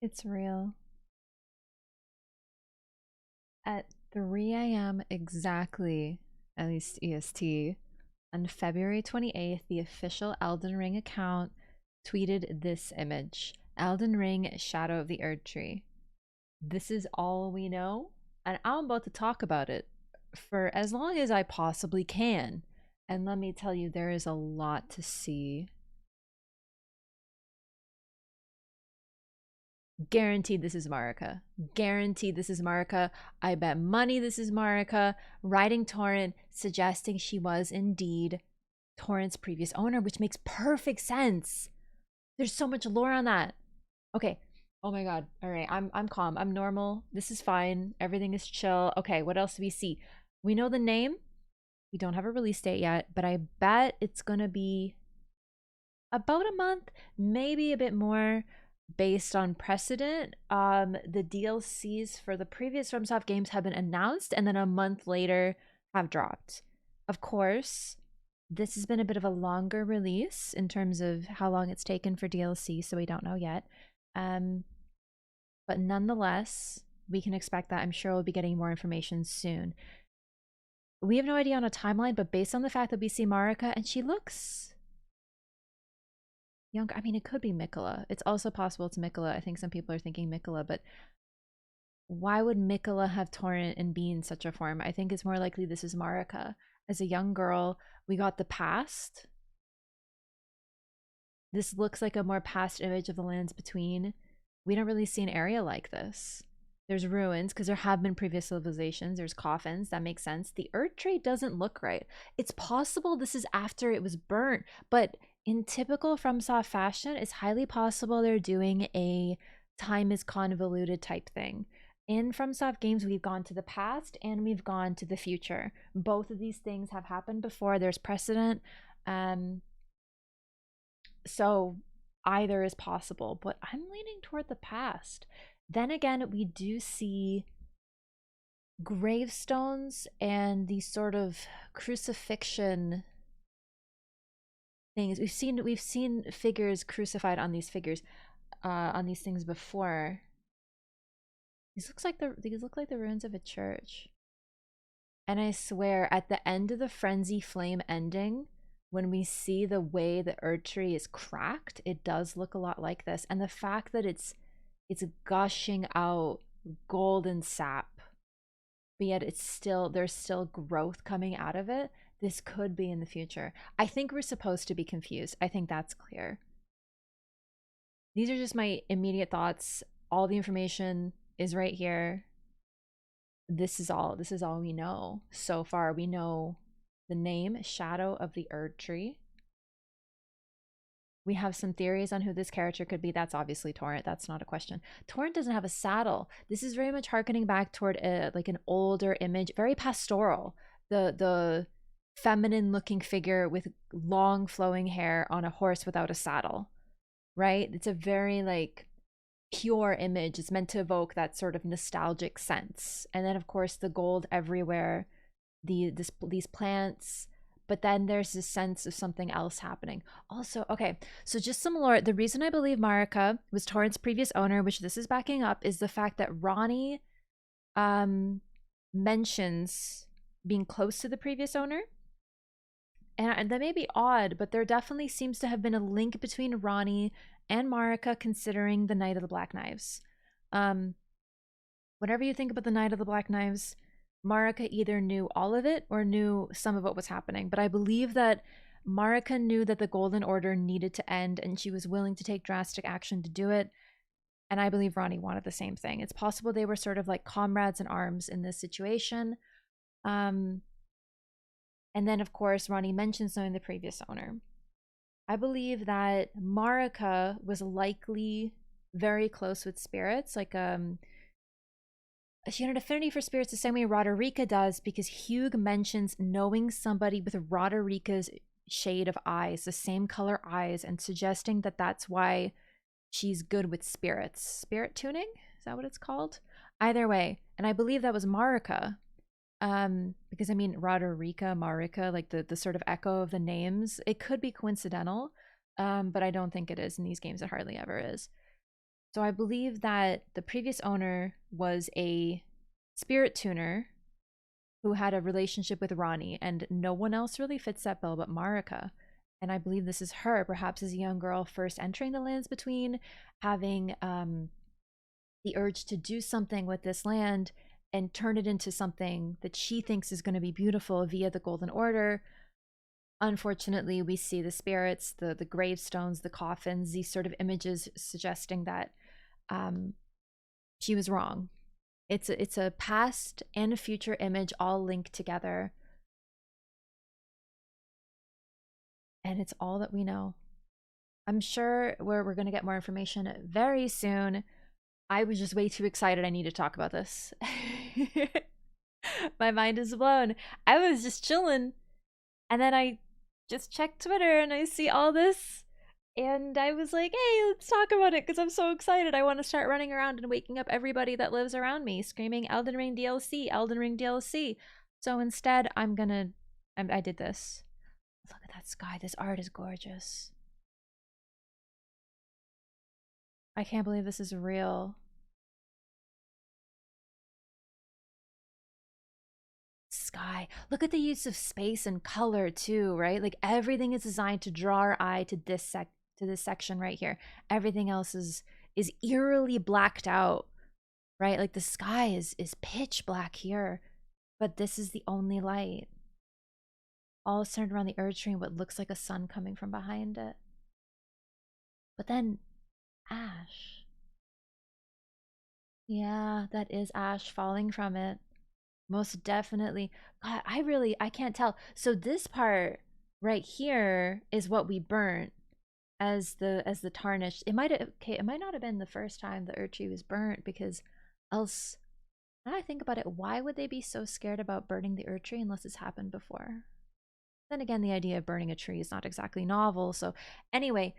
It's real. At 3 a.m. exactly, at least EST, on February 28th, the official Elden Ring account tweeted this image: Elden Ring Shadow of the Erdtree. This is all we know, and I'm about to talk about it for as long as I possibly can. And let me tell you, there is a lot to see. Guaranteed this is Marika. Guaranteed this is Marika. I bet money this is Marika. Writing Torrent suggesting she was indeed Torrent's previous owner, which makes perfect sense. There's so much lore on that. Okay. Oh my god. All right. I'm calm. I'm normal. This is fine. Everything is chill. Okay, what else do we see? We know the name. We don't have a release date yet, but I bet it's going to be about a month, maybe a bit more based on precedent. The DLCs for the previous FromSoft games have been announced and then a month later have dropped. Of course, this has been a bit of a longer release in terms of how long it's taken for DLC, so we don't know yet. But nonetheless, we can expect that. I'm sure we'll be getting more information soon. We have no idea on a timeline, but based on the fact that we see Marika and she looks younger. I mean, it could be Mikola. It's also possible it's Mikola. I think some people are thinking Mikola, but why would Mikola have Torrent and be in such a form? I think it's more likely this is Marika. As a young girl, we got the past. This looks like a more past image of the lands between. We don't really see an area like this. There's ruins because there have been previous civilizations. There's coffins. That makes sense. The Erdtree doesn't look right. It's possible this is after it was burnt, but in typical FromSoft fashion, it's highly possible they're doing a time is convoluted type thing. In FromSoft games, we've gone to the past and we've gone to the future. Both of these things have happened before. There's precedent. So either is possible, but I'm leaning toward the past. Then again, we do see gravestones and these sort of crucifixion things. We've seen figures crucified on these figures, on these things before. These look like the ruins of a church. And I swear, at the end of the Frenzy Flame ending, when we see the way the Erdtree is cracked, it does look a lot like this. And the fact that it's gushing out golden sap, but yet there's still growth coming out of it. This could be in the future. I think we're supposed to be confused. I think that's clear. These are just my immediate thoughts. All the information is right here. This is all we know so far. We know the name, Shadow of the Erdtree. We have some theories on who this character could be. That's obviously Torrent. That's not a question. Torrent doesn't have a saddle. This is very much harkening back toward like an older image, very pastoral. The feminine looking figure with long flowing hair on a horse without a saddle, right? It's a very like pure image. It's meant to evoke that sort of nostalgic sense. And then of course the gold everywhere, these plants, but then there's this sense of something else happening. Also, okay, so just some lore. The reason I believe Marika was Torrent's previous owner, which this is backing up, is the fact that Ronnie mentions being close to the previous owner. And that may be odd, but there definitely seems to have been a link between Ronnie and Marika, considering the Night of the Black Knives. Whatever you think about the Night of the Black Knives, Marika either knew all of it or knew some of what was happening. But I believe that Marika knew that the Golden Order needed to end and she was willing to take drastic action to do it. And I believe Ronnie wanted the same thing. It's possible they were sort of like comrades in arms in this situation. And then, of course, Ronnie mentions knowing the previous owner. I believe that Marika was likely very close with spirits. Like, she had an affinity for spirits the same way Roderica does, because Hugh mentions knowing somebody with Roderica's shade of eyes, the same color eyes, and suggesting that that's why she's good with spirits. Spirit tuning? Is that what it's called? Either way, and I believe that was Marika. Because I mean, Roderica, Marika, like the sort of echo of the names, it could be coincidental, but I don't think it is in these games. It hardly ever is. So I believe that the previous owner was a spirit tuner who had a relationship with Ronnie, and no one else really fits that bill but Marika. And I believe this is her, perhaps as a young girl first entering the lands between, having the urge to do something with this land and turn it into something that she thinks is going to be beautiful via the Golden Order. Unfortunately, we see the spirits, the gravestones, the coffins, these sort of images suggesting that she was wrong. It's a past and a future image all linked together. And it's all that we know. I'm sure we're going to get more information very soon. I was just way too excited. I need to talk about this. My mind is blown. I was just chilling, and then I just checked Twitter and I see all this. And I was like, hey, let's talk about it because I'm so excited. I want to start running around and waking up everybody that lives around me, screaming Elden Ring DLC, Elden Ring DLC. So instead, I did this. Look at that sky. This art is gorgeous. I can't believe this is real. Sky. Look at the use of space and color too, right? Like everything is designed to draw our eye to this section right here. Everything else is eerily blacked out, right? Like the sky is pitch black here, but this is the only light. All centered around the Erdtree and what looks like a sun coming from behind it. But then ash. Yeah, that is ash falling from it. Most definitely. God, I can't tell. So this part right here is what we burnt as the tarnished. It might not have been the first time the Erdtree was burnt, because else, now I think about it, why would they be so scared about burning the Erdtree unless it's happened before? Then again, the idea of burning a tree is not exactly novel. So anyway,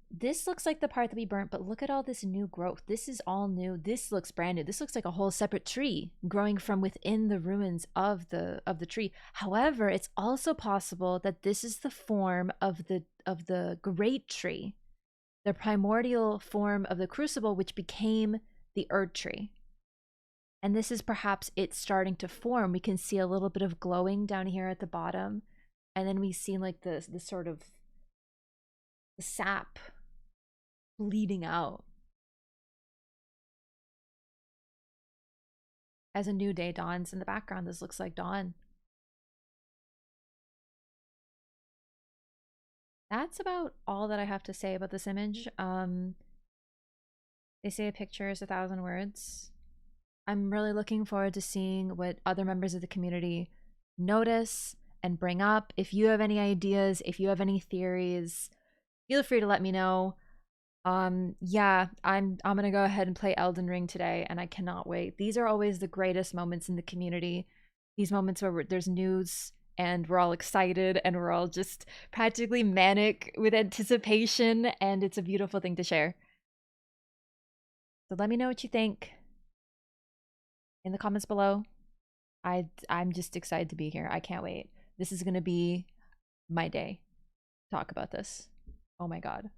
this looks like the part that we burnt, but look at all this new growth. This is all new. This looks brand new. This looks like a whole separate tree growing from within the ruins of the tree. However, it's also possible that this is the form of the great tree, the primordial form of the crucible, which became the Erdtree. And this is perhaps it starting to form. We can see a little bit of glowing down here at the bottom, and then we see like the sort of the sap bleeding out as a new day dawns in the background. This looks like dawn. That's about all that I have to say about this image. They say a picture is 1,000 words. I'm really looking forward to seeing what other members of the community notice and bring up. If you have any ideas, if you have any theories, feel free to let me know. Yeah, I'm gonna go ahead and play Elden Ring today, and I cannot wait. These are always the greatest moments in the community. These moments where there's news and we're all excited and we're all just practically manic with anticipation, and it's a beautiful thing to share. So let me know what you think in the comments below. I'm just excited to be here. I can't wait. This is gonna be my day. Talk about this. Oh my god.